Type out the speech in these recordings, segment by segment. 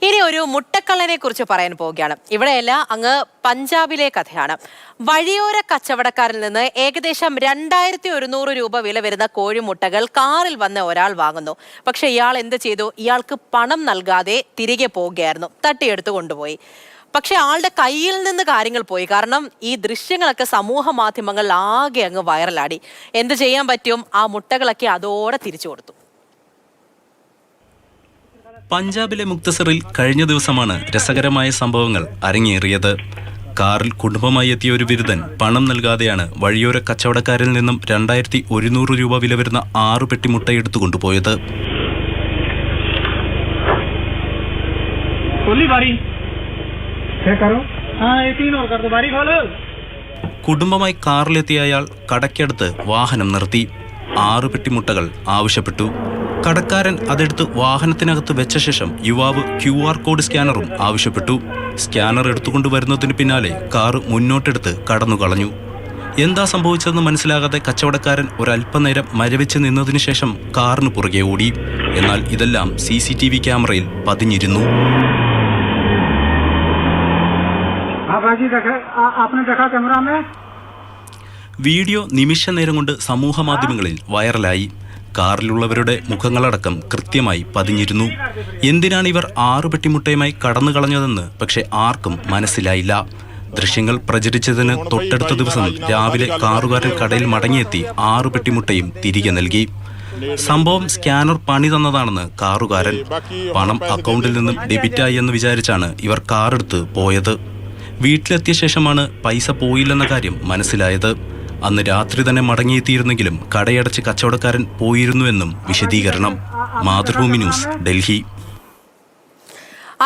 ഇനി ഒരു മുട്ടക്കള്ളനെ കുറിച്ച് പറയാൻ പോവുകയാണ്. ഇവിടെയല്ല, അങ്ങ് പഞ്ചാബിലെ കഥയാണ്. വഴിയോര കച്ചവടക്കാരിൽ നിന്ന് ഏകദേശം 2100 രൂപ വില വരുന്ന കോഴിമുട്ടകൾ കാറിൽ വന്ന ഒരാൾ വാങ്ങുന്നു. പക്ഷെ ഇയാൾ എന്ത് ചെയ്തു? ഇയാൾക്ക് പണം നൽകാതെ തിരികെ പോവുകയായിരുന്നു. തട്ടിയെടുത്ത് കൊണ്ടുപോയി. പക്ഷെ ആളുടെ കയ്യിൽ നിന്ന് കാര്യങ്ങൾ പോയി. കാരണം ഈ ദൃശ്യങ്ങളൊക്കെ സമൂഹ മാധ്യമങ്ങളിൽ ആകെ അങ്ങ് വൈറലാടി. എന്ത് ചെയ്യാൻ പറ്റും? ആ മുട്ടകളൊക്കെ അതോടെ തിരിച്ചു കൊടുത്തു. പഞ്ചാബിലെ മുക്തസറിൽ കഴിഞ്ഞ ദിവസമാണ് രസകരമായ സംഭവങ്ങൾ അരങ്ങേറിയത്. കാറിൽ കുടുംബമായി എത്തിയ ഒരു ബിരുദൻ പണം നൽകാതെയാണ് വഴിയോര കച്ചവടക്കാരിൽ നിന്നും 2100 രൂപ വില വരുന്ന 6 പെട്ടി മുട്ടയെടുത്തു കൊണ്ടുപോയത്. കുടുംബമായി കാറിലെത്തിയ അയാൾ കടയ്ക്കടുത്ത് വാഹനം നിർത്തി 6 പെട്ടി മുട്ടകൾ ആവശ്യപ്പെട്ടു. കടക്കാരൻ അതെടുത്ത് വാഹനത്തിനകത്ത് വെച്ച ശേഷം യുവാവ് QR കോഡ് സ്കാനറും ആവശ്യപ്പെട്ടു. സ്കാനർ എടുത്തുകൊണ്ടുവരുന്നതിന് പിന്നാലെ കാറ് മുന്നോട്ടെടുത്ത് കടന്നു കളഞ്ഞു. എന്താ സംഭവിച്ചതെന്ന് മനസ്സിലാകാതെ കച്ചവടക്കാരൻ ഒരല്പനേരം മരവിച്ച് നിന്നതിനു ശേഷം കാറിന് പുറകെ ഓടി. എന്നാൽ ഇതെല്ലാം CCTV ക്യാമറയിൽ പതിഞ്ഞിരുന്നു. വീഡിയോ നിമിഷ നേരം കൊണ്ട് സമൂഹ മാധ്യമങ്ങളിൽ വൈറലായി. കാറിലുള്ളവരുടെ മുഖങ്ങളടക്കം കൃത്യമായി പതിഞ്ഞിരുന്നു. എന്തിനാണ് ഇവർ 6 പെട്ടിമുട്ടയുമായി കടന്നു കളഞ്ഞതെന്ന് പക്ഷെ ആർക്കും മനസ്സിലായില്ല. ദൃശ്യങ്ങൾ പ്രചരിച്ചതിന് തൊട്ടടുത്ത ദിവസം രാവിലെ കാറുകാരൻ കടയിൽ മടങ്ങിയെത്തി 6 പെട്ടിമുട്ടയും തിരികെ നൽകി. സംഭവം സ്കാനർ പണി തന്നതാണെന്ന് കാറുകാരൻ. പണം അക്കൗണ്ടിൽ നിന്നും ഡെബിറ്റായി എന്ന് വിചാരിച്ചാണ് ഇവർ കാറെടുത്ത് പോയത്. വീട്ടിലെത്തിയ ശേഷമാണ് പൈസ പോയില്ലെന്ന കാര്യം മനസ്സിലായത്. അന്ന് രാത്രി തന്നെ മടങ്ങിയെത്തിയിരുന്നെങ്കിലും കടയടച്ച് കച്ചവടക്കാരൻ പോയിരുന്നുവെന്നും വിശദീകരണം. മാതൃഭൂമി ന്യൂസ്, ഡൽഹി.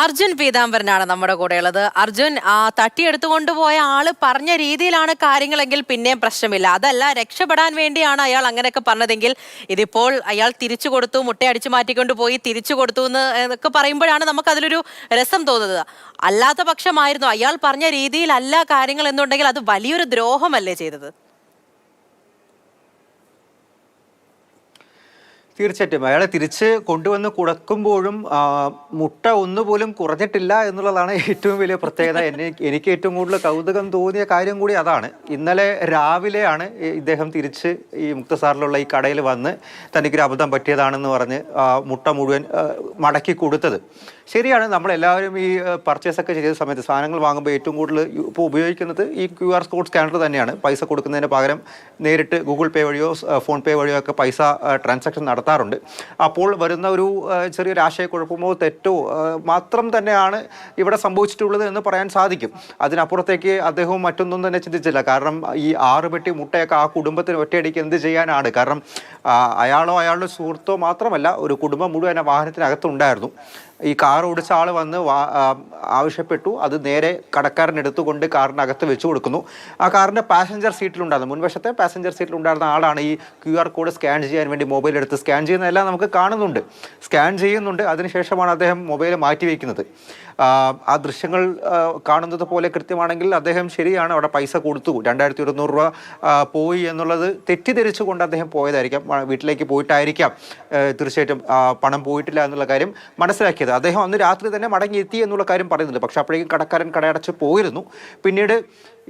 അർജുൻ പീതാംബരനാണ് നമ്മുടെ കൂടെയുള്ളത്. അർജുൻ, തട്ടിയെടുത്തുകൊണ്ടുപോയ ആള് പറഞ്ഞ രീതിയിലാണ് കാര്യങ്ങളെങ്കിൽ പിന്നെയും പ്രശ്നമില്ല. അതല്ല, രക്ഷപ്പെടാൻ വേണ്ടിയാണ് അയാൾ അങ്ങനെയൊക്കെ പറഞ്ഞതെങ്കിൽ ഇതിപ്പോൾ അയാൾ തിരിച്ചു കൊടുത്തു, മുട്ട അടിച്ചു മാറ്റിക്കൊണ്ടുപോയി തിരിച്ചു കൊടുത്തു എന്നൊക്കെ പറയുമ്പോഴാണ് നമുക്ക് അതിലൊരു രസം തോന്നുന്നത്. അല്ലാത്ത പക്ഷമായിരുന്നു അയാൾ പറഞ്ഞ രീതിയിലല്ല കാര്യങ്ങൾ എന്നുണ്ടെങ്കിൽ അത് വലിയൊരു ദ്രോഹമല്ലേ ചെയ്തത്? തീർച്ചയായിട്ടും അയാളെ തിരിച്ച് കൊണ്ടുവന്ന് കൊടുക്കുമ്പോഴും മുട്ട ഒന്നുപോലും കുറഞ്ഞിട്ടില്ല എന്നുള്ളതാണ് ഏറ്റവും വലിയ പ്രത്യേകത. എനിക്ക് ഏറ്റവും കൂടുതൽ കൗതുകം തോന്നിയ കാര്യം കൂടി അതാണ്. ഇന്നലെ രാവിലെയാണ് ഇദ്ദേഹം തിരിച്ച് ഈ മുക്തസാറിലുള്ള ഈ കടയിൽ വന്ന് തനിക്കൊരു അബദ്ധം പറ്റിയതാണെന്ന് പറഞ്ഞ് മുട്ട മുഴുവൻ മടക്കി കൊടുത്തത്. ശരിയാണ്, നമ്മളെല്ലാവരും ഈ പർച്ചേസ് ഒക്കെ ചെയ്ത സമയത്ത് സാധനങ്ങൾ വാങ്ങുമ്പോൾ ഏറ്റവും കൂടുതൽ ഇപ്പോൾ ഉപയോഗിക്കുന്നത് ഈ QR കോഡ് സ്കാനർ തന്നെയാണ്. പൈസ കൊടുക്കുന്നതിന് പകരം നേരിട്ട് ഗൂഗിൾ പേ വഴിയോ ഫോൺ പേ വഴിയോ ഒക്കെ പൈസ ട്രാൻസാക്ഷൻ നടത്താറുണ്ട്. അപ്പോൾ വരുന്ന ഒരു ചെറിയൊരു ആശയക്കുഴപ്പമോ തെറ്റോ മാത്രം തന്നെയാണ് ഇവിടെ സംഭവിച്ചിട്ടുള്ളത് എന്ന് പറയാൻ സാധിക്കും. അതിനപ്പുറത്തേക്ക് അദ്ദേഹവും മറ്റൊന്നും തന്നെ ചിന്തിച്ചില്ല. കാരണം ഈ 6 പെട്ടി മുട്ടയൊക്കെ ആ കുടുംബത്തിന് ഒറ്റയടിക്ക് എന്ത് ചെയ്യാനാണ്? കാരണം അയാളോ അയാളുടെ സുഹൃത്തോ മാത്രമല്ല, ഒരു കുടുംബം മുഴുവൻ ആ വാഹനത്തിനകത്തുണ്ടായിരുന്നു. ഈ കാർ ഓടിച്ച ആൾ വന്ന് ആവശ്യപ്പെട്ടു. അത് നേരെ കടക്കാരൻ എടുത്തുകൊണ്ട് കാറിനകത്ത് വെച്ച് കൊടുക്കുന്നു. ആ കാറിൻ്റെ പാസഞ്ചർ സീറ്റിലുണ്ടായിരുന്നു, മുൻവശത്തെ പാസഞ്ചർ സീറ്റിലുണ്ടായിരുന്ന ആളാണ് ഈ QR കോഡ് സ്കാൻ ചെയ്യാൻ വേണ്ടി മൊബൈൽ എടുത്ത് സ്കാൻ ചെയ്യുന്നതെല്ലാം നമുക്ക് കാണുന്നുണ്ട്. സ്കാൻ ചെയ്യുന്നുണ്ട്. അതിനുശേഷമാണ് അദ്ദേഹം മൊബൈൽ മാറ്റി വയ്ക്കുന്നത്. ആ ദൃശ്യങ്ങൾ കാണുന്നത് പോലെ കൃത്യമാണെങ്കിൽ അദ്ദേഹം ശരിയാണ്, അവിടെ പൈസ കൊടുത്തു. 2100 രൂപ പോയി എന്നുള്ളത് തെറ്റിദ്ധരിച്ചുകൊണ്ട് അദ്ദേഹം പോയതായിരിക്കാം. വീട്ടിലേക്ക് പോയിട്ടായിരിക്കാം തീർച്ചയായിട്ടും പണം പോയിട്ടില്ല എന്നുള്ള കാര്യം മനസ്സിലാക്കിയത്. അദ്ദേഹം അന്ന് രാത്രി തന്നെ മടങ്ങിയെത്തി എന്നുള്ള കാര്യം പറയുന്നുണ്ട്. പക്ഷെ അപ്പോഴേക്കും കടക്കാരൻ കടയടച്ച് പോയിരുന്നു. പിന്നീട്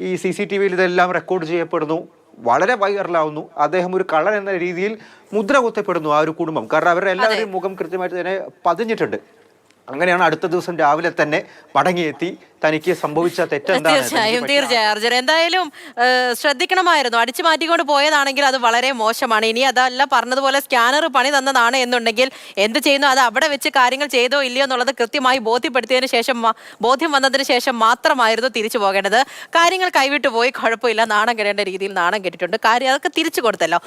ഈ CCTVയിൽ ഇതെല്ലാം റെക്കോർഡ് ചെയ്യപ്പെടുന്നു, വളരെ വൈറലാവുന്നു. അദ്ദേഹം ഒരു കള്ളൻ എന്ന രീതിയിൽ മുദ്ര കുത്തപ്പെടുന്നു ആ ഒരു കുടുംബം. കാരണം അവരുടെ എല്ലാവരുടെയും മുഖം കൃത്യമായിട്ട് തന്നെ പതിഞ്ഞിട്ടുണ്ട്. അങ്ങനെയാണ് അടുത്ത ദിവസം രാവിലെ തന്നെ മടങ്ങിയെത്തി തനിക്ക് സംഭവിച്ച തെറ്റെന്താണ്. തീർച്ചയായും അർജുൻ, എന്തായാലും ശ്രദ്ധിക്കണമായിരുന്നു. അടിച്ചു മാറ്റിക്കൊണ്ട് പോയതാണെങ്കിൽ അത് വളരെ മോശമാണ്. ഇനി അതല്ല, പറഞ്ഞതുപോലെ സ്കാനർ പണി തന്നതാണ് എന്നുണ്ടെങ്കിൽ എന്ത് ചെയ്യുന്നു, അത് അവിടെ വെച്ച് കാര്യങ്ങൾ ചെയ്തോ ഇല്ലയോ എന്നുള്ളത് കൃത്യമായി ബോധ്യം വന്നതിന് ശേഷം മാത്രമായിരുന്നു തിരിച്ചു പോകേണ്ടത്. കാര്യങ്ങൾ കൈവിട്ടു പോയി, കുഴപ്പമില്ല, നാണം കെടേണ്ട രീതിയിൽ നാണം കെട്ടിട്ടുണ്ട്. കാര്യം അതൊക്കെ തിരിച്ചു കൊടുത്തല്ലോ.